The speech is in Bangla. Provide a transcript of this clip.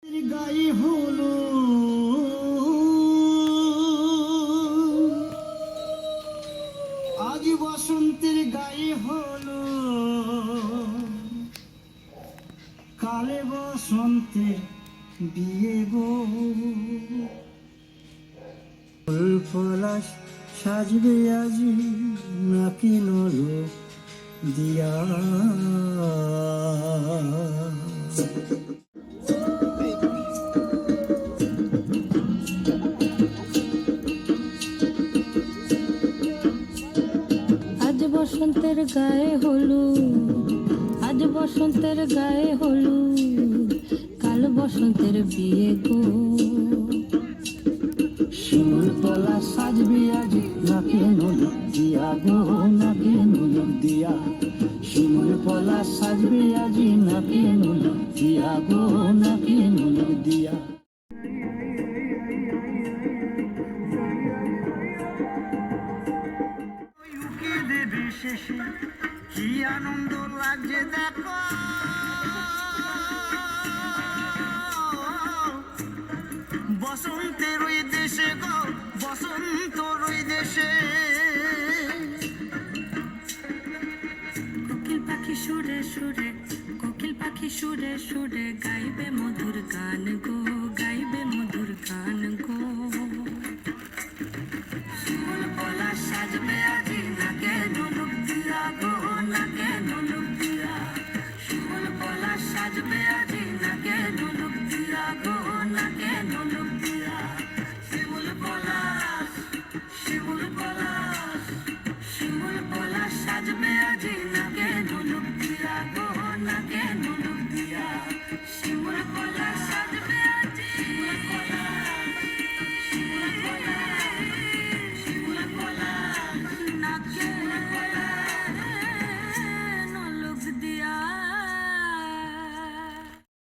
গায়ে হলো আজ বসন্তের গায়ে হলো কালে বসন্তের বিয়ে গো ফুল পলাশ সাজবে আজি নাকি নলো দিয়া আজ বসন্তের গায়ে হলুদ, আজ বসন্তের গায়ে হলুদ, কাল বসন্তের বিয়ে গো। শিমুল পলা সাজবে আজ নাকি নলো দিয়া গো নাকি নলো দিয়া শিমুল পলা সাজবে আজ নাকি নলো দিয়া গো নাকি নলো দিয়া শেষে কি আনন্দ লাগছে দেখো বসন্তের ওই দেশে গো বসন্তর ওই দেশে কোকিল পাখি সুরে সুরে, কোকিল পাখি সুরে সুরে গাইবে মধুর গান গো, গাইবে মধুর গান গো। শিমুল পলা সাজবে আজি নাকে নুলুক দিয়া গো নাকে নুলুক দিয়া শিমুল পলা সাজবে আজি নাকে নুলুক দিয়া গো